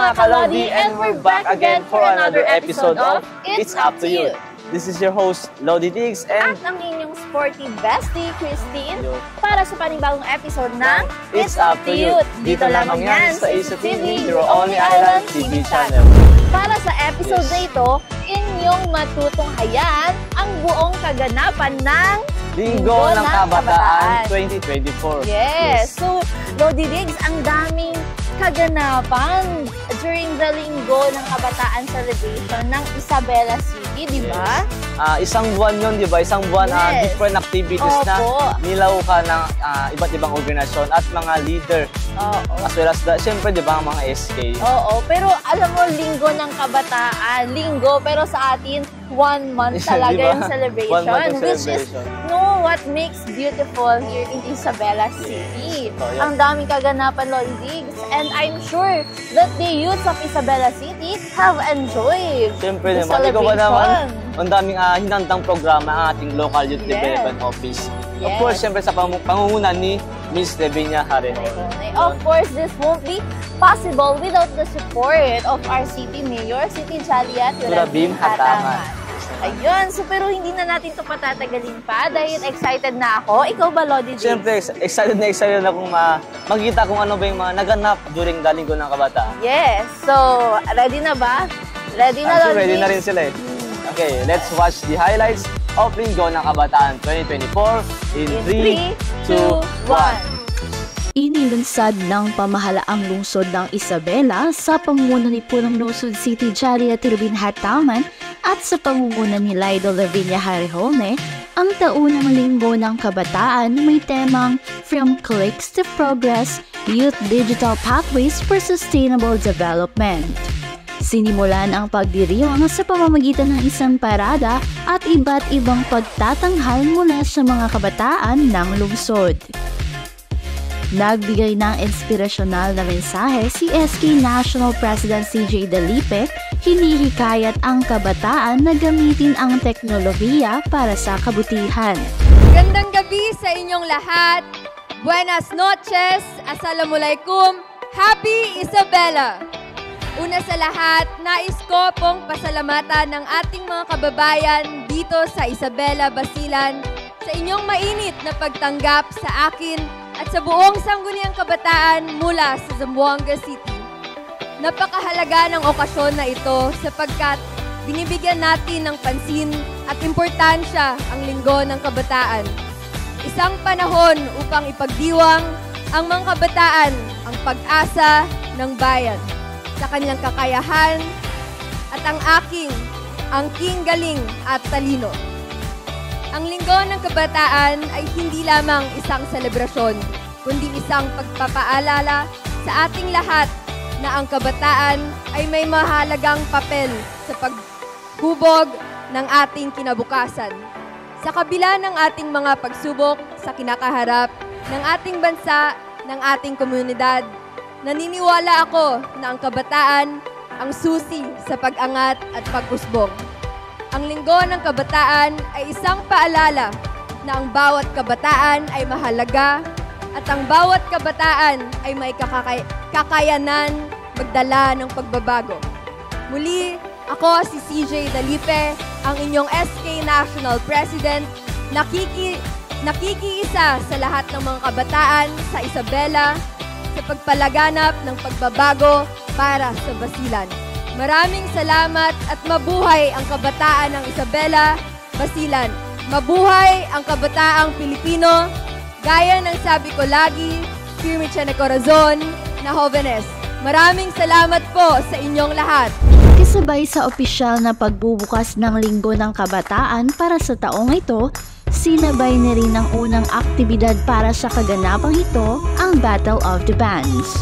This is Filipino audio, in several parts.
mga Kalodi, and we're back again for another episode of It's Up to You. This is your host, Lodi Diggs, and ang inyong sporty bestie, Christine, para sa panibagong episode ng It's Up to You. Dito lamang yan sa Isa TV, your only island TV channel. Para sa episode na ito, inyong matutunghayan ang buong kaganapan ng Linggo ng Kabataan 2024. Yes! So, Lodi Diggs, ang daming kaganapan during the Linggo ng Kabataan celebration ng Isabela City, di ba? Isang buwan yun, di ba? Isang buwan different activities na nilaukan ng iba't ibang organisasyon at mga leader. As well as, siyempre, di ba, ang mga SK. Oo, pero alam mo, Linggo ng Kabataan, Linggo, pero sa atin, 1 month talaga diba? Yung celebration. 1 month which is, what makes beautiful here in Isabela City. Ang daming kaganapan, Lodi Diggs. And I'm sure that the youth of Isabela City have enjoyed siyempre, the celebration. Ang daming hinandang programa ang ating local youth development office. Of course, siyempre sa pangungunan ni Ms. Lavinia Harehon. Of course, this won't be possible without the support of our city mayor, City Jalia Turabim Hataman. Ayun, so pero hindi na natin ito patatagalin pa dahil excited na ako. Ikaw ba, Lodi Diggs? Siyempre, excited na akong makita kung ano ba yung mga naganap during the Linggo ng Kabataan. Yes, so ready na ba? Ready na, Lodi Diggs? Ready na rin sila eh. Okay, let's watch the highlights of Linggo ng Kabataan 2024 in 3, 2, 1. Inilunsad ng pamahalaang lungsod ng Isabela sa pangunguna ni Punong Lungsod City Jalia Turabin Hataman at sa pangunguna ni Lido Lavinia Harehon ang taunang Linggo ng Kabataan na may temang From Cliques to Progress, Youth Digital Pathways for Sustainable Development. Sinimulan ang pagdiriwang sa pamamagitan ng isang parada at iba't ibang pagtatanghal mula sa mga kabataan ng lungsod. Nagbigay ng inspirasyonal na mensahe si SK National President CJ Dalipe, hinihikayat ang kabataan na gamitin ang teknolohiya para sa kabutihan. Gandang gabi sa inyong lahat. Buenas noches, assalamualaikum, Happy Isabela! Una sa lahat, nais ko pong pasalamatan ng ating mga kababayan dito sa Isabela, Basilan sa inyong mainit na pagtanggap sa akin at sa buong sangguniang kabataan mula sa Zamboanga City. Napakahalaga ng okasyon na ito sapagkat binibigyan natin ng pansin at importansya ang Linggo ng Kabataan. Isang panahon upang ipagdiwang ang mga kabataan ang pag-asa ng bayan sa kanilang kakayahan at ang angking galing at talino. Ang Linggo ng Kabataan ay hindi lamang isang selebrasyon, kundi isang pagpapaalala sa ating lahat na ang kabataan ay may mahalagang papel sa paghubog ng ating kinabukasan. Sa kabila ng ating mga pagsubok sa kinakaharap ng ating bansa, ng ating komunidad, naniniwala ako na ang kabataan ang susi sa pag-angat at pag-usbong. Ang Linggo ng Kabataan ay isang paalala na ang bawat kabataan ay mahalaga at ang bawat kabataan ay may kakayanan magdala ng pagbabago. Muli, ako si CJ Dalipe, ang inyong SK National President, nakikiisa sa lahat ng mga kabataan sa Isabela sa pagpalaganap ng pagbabago para sa Basilan. Maraming salamat at mabuhay ang kabataan ng Isabela, Basilan. Mabuhay ang kabataang Pilipino, gaya ng sabi ko lagi, firme siya na corazon, na jóvenes. Maraming salamat po sa inyong lahat. Kasabay sa opisyal na pagbubukas ng Linggo ng Kabataan para sa taong ito, sinabay na rin ng unang aktibidad para sa kaganapang ito, ang Battle of the Bands.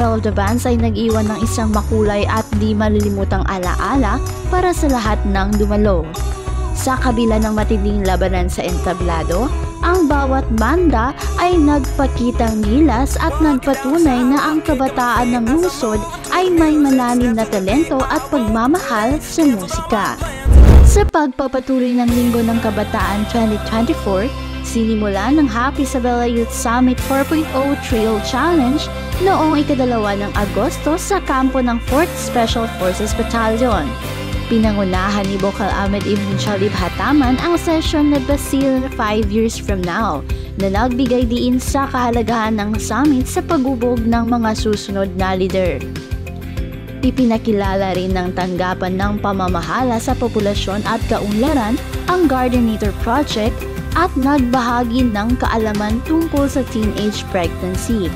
Battle of the Bands ay nag-iwan ng isang makulay at di malilimutang alaala para sa lahat ng dumalo. Sa kabila ng matinding labanan sa entablado, ang bawat banda ay nagpakitang gilas at nagpatunay na ang kabataan ng lungsod ay may malalim na talento at pagmamahal sa musika. Sa pagpapatuloy ng Linggo ng Kabataan 2024, sinimula ng Happy Isabela Youth Summit 4.0 Trail Challenge noong ika-2 ng Agosto sa kampo ng 4th Special Forces Battalion. Pinangunahan ni Bokal Ahmed Ibn Chalib Hataman ang session na Basil 5 years from now na nagbigay diin sa kahalagahan ng summit sa paghubog ng mga susunod na leader. Ipinakilala rin ng tanggapan ng pamamahala sa populasyon at kaunlaran ang Gardenator Project at nagbahagi ng kaalaman tungkol sa teenage pregnancy.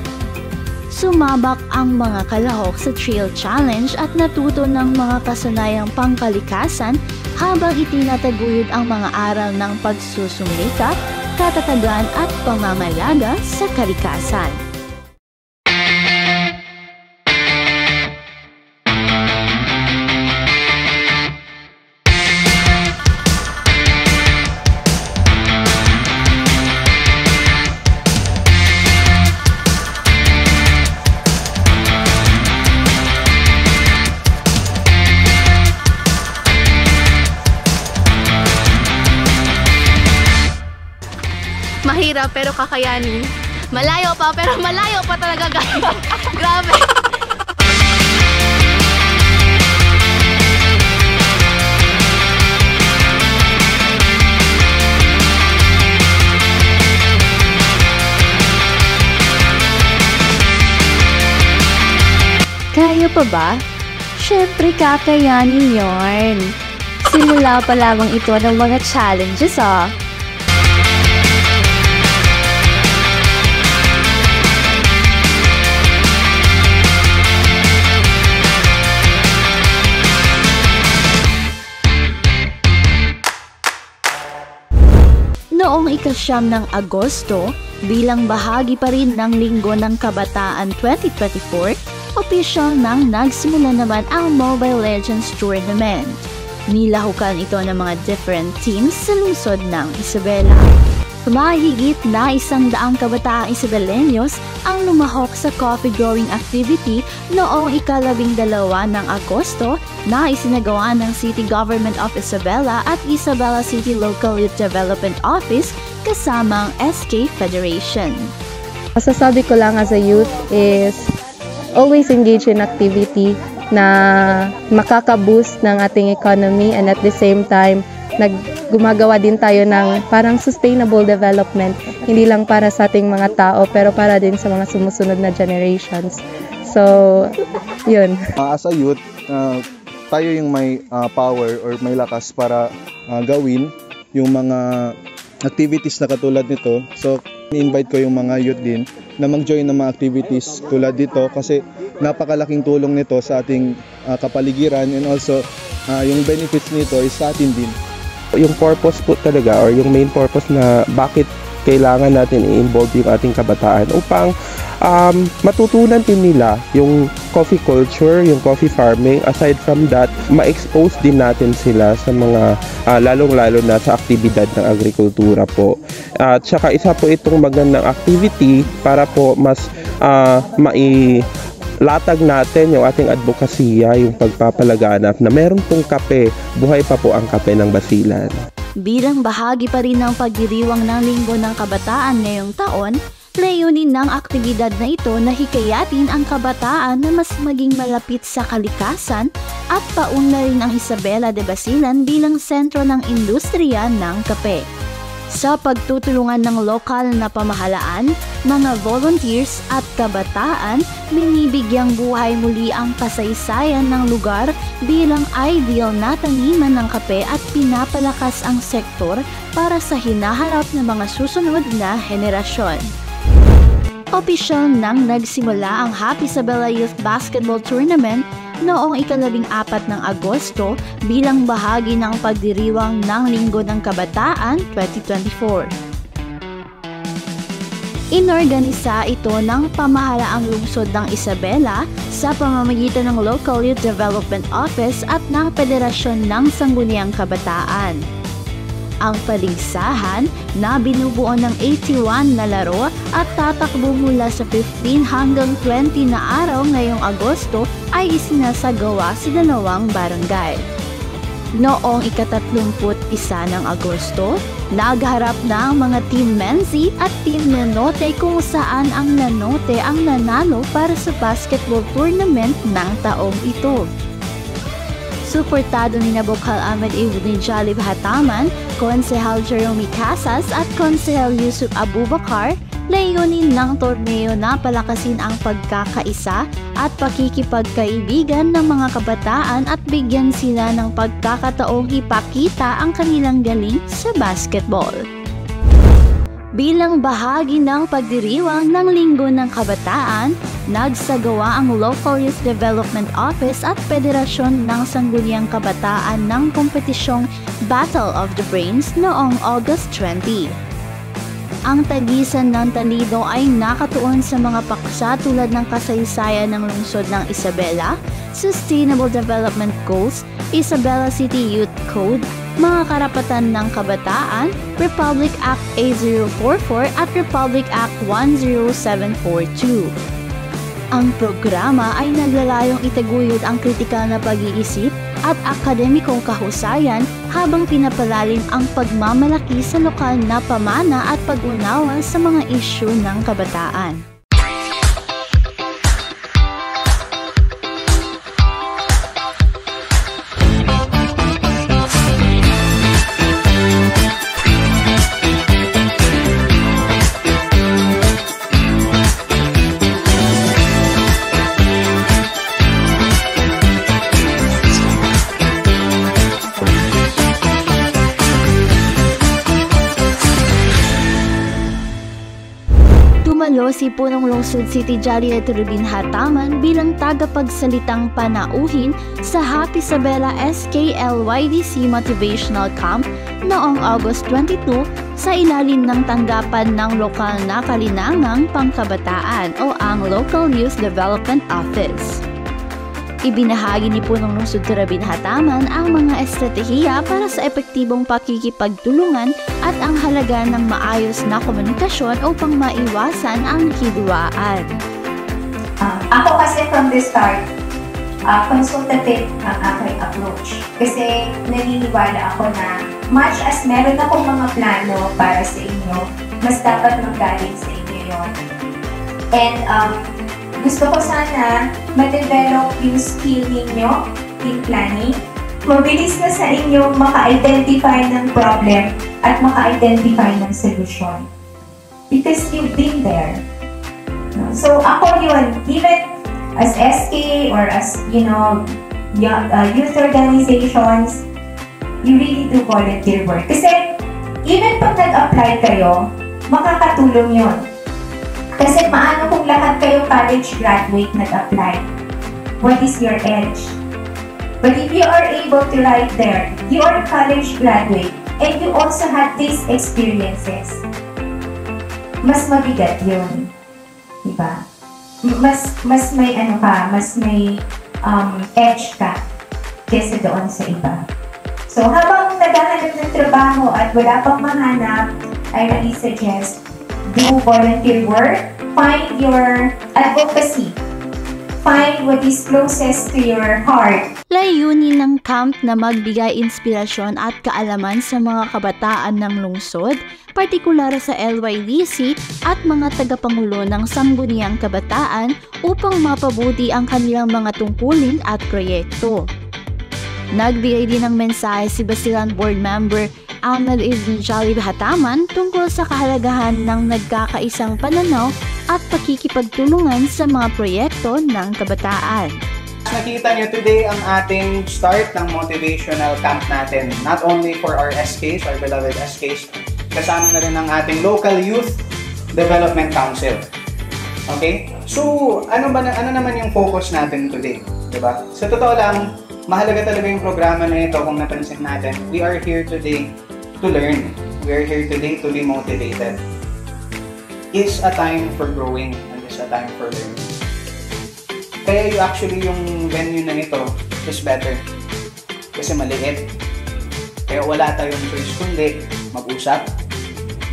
Sumabak ang mga kalahok sa Trail Challenge at natuto ng mga kasanayang pangkalikasan habang itinataguyod ang mga aral ng pagsusumikap, katatagan at pangangalaga sa kalikasan. Mahirap pero kakayanin. Malayo pa pero malayo pa talaga guys. Grabe. Kaya pa ba? Syempre kakayanin yon. Simula pa lamang ito ng mga challenges Noong ika-9 ng Agosto, bilang bahagi pa rin ng Linggo ng Kabataan 2024, opisyal nang nagsimula naman ang Mobile Legends Tournament. Nilahukan ito ng mga different teams sa lungsod ng Isabela. Mahigit na 100 kabataang Isabeleños ang lumahok sa coffee growing activity noong ika-12 ng Agosto na isinagawa ng City Government of Isabela at Isabela City Local Youth Development Office kasamang SK Federation. Masasabi ko lang as a youth is always engage in activity na makaka-boost ng ating economy and at the same time gumagawa din tayo ng parang sustainable development, hindi lang para sa ating mga tao pero para din sa mga sumusunod na generations. So, yun. As a youth, tayo yung may power or may lakas para gawin yung mga activities na katulad nito. So, i-invite ko yung mga youth din na mag-join ng mga activities tulad dito kasi napakalaking tulong nito sa ating kapaligiran and also yung benefits nito is sa atin din. Yung purpose po talaga or yung main purpose na bakit kailangan natin i-involve yung ating kabataan upang matutunan din nila yung coffee culture, yung coffee farming. Aside from that, ma-expose din natin sila sa mga lalong-lalo na sa aktibidad ng agrikultura po. At saka isa po itong magandang activity para po mas latag natin yung ating advokasya, yung pagpapalaganap na meron pong kape, buhay pa po ang kape ng Basilan. Bilang bahagi pa rin ng pagdiriwang ng Linggo ng Kabataan ngayong taon, layunin ng aktibidad na ito na hikayatin ang kabataan na mas maging malapit sa kalikasan at paunlarin ang Isabela de Basilan bilang sentro ng industriya ng kape. Sa pagtutulungan ng lokal na pamahalaan, mga volunteers at kabataan, binibigyang buhay muli ang kasaysayan ng lugar bilang ideal na taniman ng kape at pinapalakas ang sektor para sa hinaharap ng mga susunod na henerasyon. Opisyal nang nagsimula ang Happy Isabela Youth Basketball Tournament noong ika-14 ng Agosto bilang bahagi ng pagdiriwang ng Linggo ng Kabataan 2024. Inorganisa ito ng pamahalaang lungsod ng Isabela sa pamamagitan ng Local Youth Development Office at ng Federasyon ng Sangguniang Kabataan. Ang paligsahan na binubuo ng 81 na laro at tatakbo mula sa 15 hanggang 20 na araw ngayong Agosto ay isinasagawa sa 2 barangay. Noong ika-31 ng Agosto, nagharap na ang mga Team Menzi at Team Nanote kung saan ang Nanote ang nanalo para sa basketball tournament ng taong ito. Suportado ni Bokal Ahmed Ibn Jalib Hataman, Konsehal Jerome Casas at Konsehal Yusuf Abubakar, layunin ng torneo na palakasin ang pagkakaisa at pakikipagkaibigan ng mga kabataan at bigyan sila ng pagkakataong ipakita ang kanilang galing sa basketball. Bilang bahagi ng pagdiriwang ng Linggo ng Kabataan, nagsagawa ang Local Youth Development Office at Federasyon ng Sangguniang Kabataan ng kompetisyong Battle of the Brains noong August 20. Ang tagisan ng Talido ay nakatuon sa mga paksa tulad ng kasaysayan ng lungsod ng Isabela, Sustainable Development Goals, Isabela City Youth Code, mga karapatan ng kabataan, Republic Act 8044 at Republic Act 10742. Ang programa ay naglalayong itaguyod ang kritikal na pag-iisip at akademikong kahusayan habang pinapalalim ang pagmamalaki sa lokal na pamana at pag-unawa sa mga isyu ng kabataan. Dumalo si Punong Lungsod City Jariet Rubin Hataman bilang tagapagsalitang panauhin sa Happy Isabela SKLYDC Motivational Camp noong August 22 sa ilalim ng tanggapan ng lokal na kalinangang pangkabataan o ang Local Youth Development Office. Ibinahagi ni Punong Lungsod Rubin Hataman ang mga estratehiya para sa epektibong pakikipagtulungan at ang halaga ng maayos na komunikasyon upang maiwasan ang hidwaan. Ako kasi from the start, consultative ang aking approach. Kasi naniniwala ako na much as meron akong mga plano para sa inyo, mas dapat manggaling sa inyo yun. And gusto ko sana ma-develop yung skill ninyo in planning. Mabilis na sa inyo maka-identify ng problem at maka-identify ng solution. Because you've been there. So ako yun, even as SK or as, youth organizations, you really do volunteer work. Kasi even pag nag-apply kayo, makakatulong yun. Kasi paano kung lahat kayo college graduate nag-apply? What is your edge? But if you are able to write there, you are a college graduate and you also have these experiences, mas mabigat yun. Diba? Mas may mas may edge ka kesa doon sa iba. So habang naghahanap ng trabaho at wala pang mahanap, I really suggest do volunteer work, find your advocacy, find what is closest to your heart. Layunin ng camp na magbigay inspirasyon at kaalaman sa mga kabataan ng lungsod, partikular sa LYDC at mga tagapangulo ng Sangguniang Kabataan upang mapabuti ang kanilang mga tungkulin at proyekto. Nagbigay din ng mensahe si Basilan Board Member Ahmed Ibn Jalib Hataman tungkol sa kahalagahan ng nagkakaisang pananaw at pakikipagtulungan sa mga proyekto ng kabataan. Nakita niyo today ang ating start ng motivational camp natin. Not only for our SKs, our beloved SKs, kasama na rin ang ating Local Youth Development Council. Okay? So, ano naman yung focus natin today? Diba? Sa totoo lang, mahalaga talaga yung programa na ito kung napansin natin. We are here today to learn. We are here today to be motivated. is a time for growing and is a time for learning. Kaya yung venue na ito is better kasi maliit. Kaya wala tayong choice kundi mag-usap,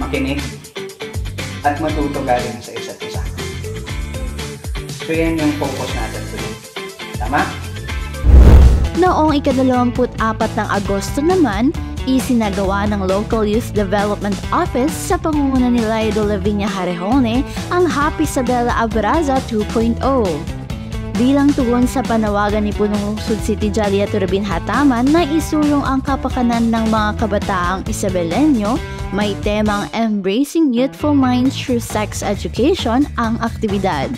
makinig, at matuto galing sa isa't isa. So yan yung focus natin today. Tama? Noong ika-24 ng Agosto naman, isinagawa ng Local Youth Development Office sa pangunguna ni Idol Lavinia Harejone ang Happy Isabela Abraza 2.0. Bilang tugon sa panawagan ni Punong Lungsod City Jallia Turbin Hataman na isulong ang kapakanan ng mga kabataang Isabelenyo, may temang Embracing Youthful Minds Through Sex Education ang aktibidad.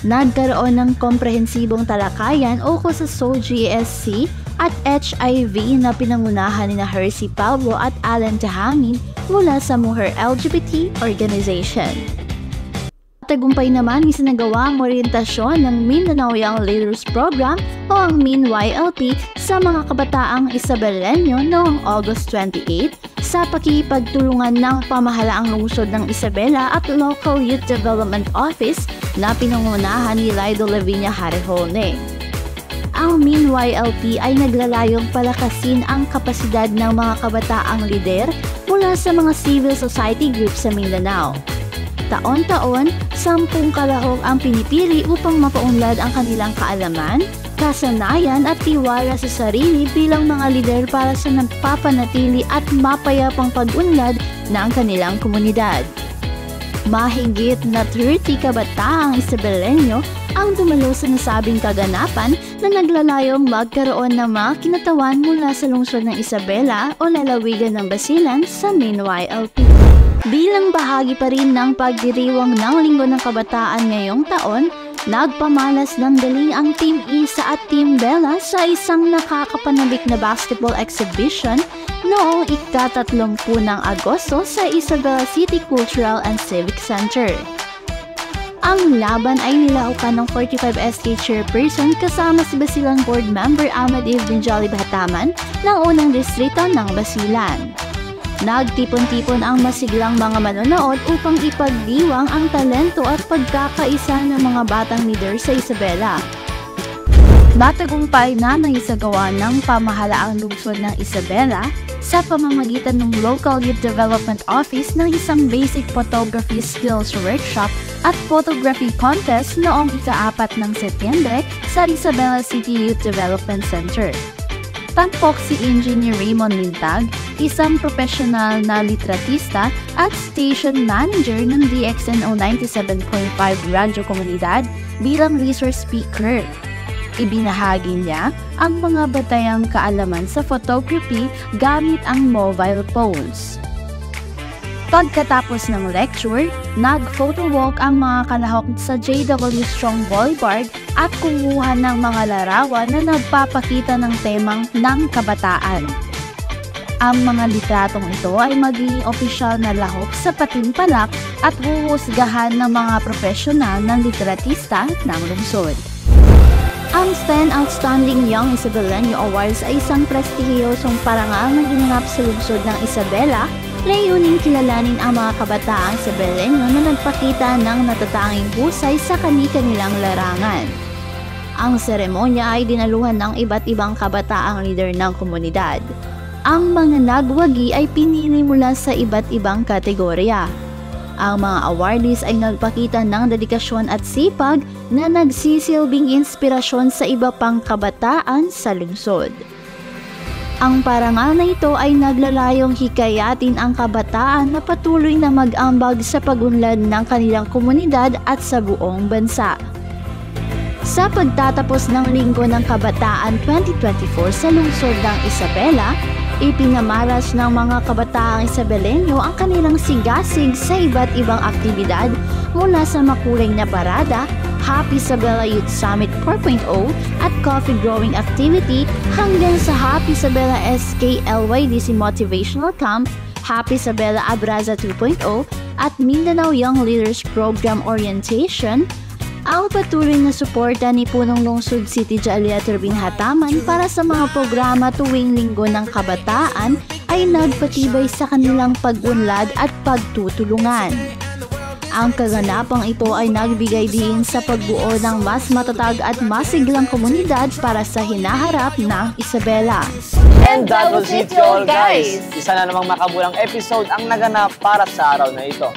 Nagkaroon ng komprehensibong talakayan ukol sa SOGSC at HIV na pinangunahan ni Hercy Pablo at Alan Tahangin mula sa Mujer LGBT Organization. Tagumpay naman isinagawa ang orientasyon ng Mindanao Young Leaders Program o ang MIN-YLP sa mga kabataang Isabelenyo noong August 28 sa pakikipagtulungan ng pamahalaang lungsod ng Isabela at Local Youth Development Office na pinangunahan ni Idol Lavinia Harejone. Ang MIN-YLP ay naglalayong palakasin ang kapasidad ng mga kabataang lider mula sa mga civil society groups sa Mindanao. Taon-taon, 10 kalahok ang pinipili upang mapaunlad ang kanilang kaalaman, kasanayan at tiwala sa sarili bilang mga lider para sa nagpapanatili at mapayapang pag-unlad ng kanilang komunidad. Mahigit na 30 kabataang Isabelenyo ang dumalo sa nasabing kaganapan na naglalayong magkaroon ng mga kinatawan mula sa lungsod ng Isabela o lalawigan ng Basilan sa MIN-YLP. Bilang bahagi pa rin ng pagdiriwang ng Linggo ng Kabataan ngayong taon, nagpamalas ng galing ang Team Isa at Team Bella sa isang nakakapanabik na basketball exhibition noong ika-30 ng Agosto sa Isabela City Cultural and Civic Center. Ang laban ay nilahukan ng 45 SK Chairperson kasama si Basilan Board Member Ahmed Ibn Jolly Hataman ng unang distrito ng Basilan. Nagtipon-tipon ang masiglang mga manonood upang ipagdiwang ang talento at pagkakaisa ng mga batang leader sa Isabela. Matagumpay na naisagawa ng pamahalaang lungsod ng Isabela sa pamamagitan ng Local Youth Development Office ng isang basic photography skills workshop at photography contest noong ika-4 ng Setyembre sa Isabela City Youth Development Center. Tampok si Engineer Raymond Lintag, isang profesional na litratista at station manager ng DXNO 97.5 Radyo Komunidad bilang resource speaker. Ibinahagi niya ang mga batayang kaalaman sa photography gamit ang mobile phones. Pagkatapos ng lecture, nag-photo walk ang mga kalahok sa JW Strong Boulevard at kumuha ng mga larawan na nagpapakita ng temang ng kabataan. Ang mga litratong ito ay magiging opisyal na lahok sa patimpalak at huhusgahan ng mga profesional ng litratista ng lungsod. Ang 10 Outstanding Young Isabelenyo Awards ay isang prestihiyosong parangal na ginanap sa lungsod ng Isabela, layuning kilalanin ang mga kabataang Isabelenyo na nagpakita ng natatanging husay sa kani-kanilang larangan. Ang seremonya ay dinaluhan ng iba't ibang kabataang leader ng komunidad. Ang mga nagwagi ay pinili mula sa iba't ibang kategorya. Ang mga awardees ay nagpakita ng dedikasyon at sipag na nagsisilbing inspirasyon sa iba pang kabataan sa lungsod. Ang parangal na ito ay naglalayong hikayatin ang kabataan na patuloy na mag-ambag sa pagunlad ng kanilang komunidad at sa buong bansa. Sa pagtatapos ng Linggo ng Kabataan 2024 sa lungsod ng Isabela, ipinamalas ng mga kabataang Isabelenyo ang kanilang sigasig sa iba't ibang aktibidad mula sa makulay na parada, Happy Isabela Youth Summit 4.0 at coffee growing activity hanggang sa Happy Isabela SK LYDC Motivational Camp, Happy Isabela Abraza 2.0 at Mindanao Young Leaders Program Orientation. Ang patuloy na suporta ni Punong Lungsod City Jallia Turbin Hataman para sa mga programa tuwing Linggo ng Kabataan ay nagpatibay sa kanilang pag-unlad at pagtutulungan. Ang kaganapang ito ay nagbigay din sa pagbuo ng mas matatag at masiglang komunidad para sa hinaharap ng Isabela. And that was it, all guys! Isa na namang makabulang episode ang naganap para sa araw na ito.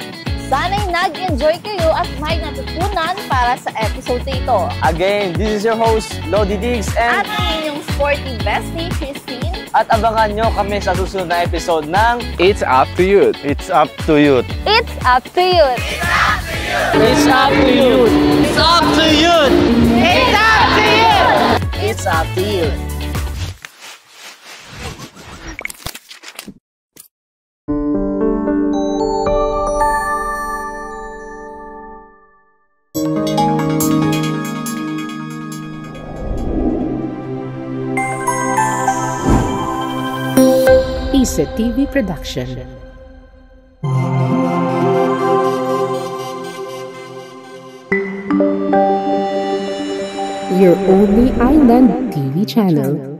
Sana'y nag-enjoy kayo at may natutunan para sa episode na ito. Again, this is your host, Lodi Diggs, and at ang inyong sporty bestie, Christine. At abangan nyo kami sa susunod na episode ng It's Up to Youth. It's up to you. It's Up to Youth. It's Up to Youth. It's Up to Youth. It's Up to Youth. It's Up to Youth. Isa TV Production. Your only island TV channel.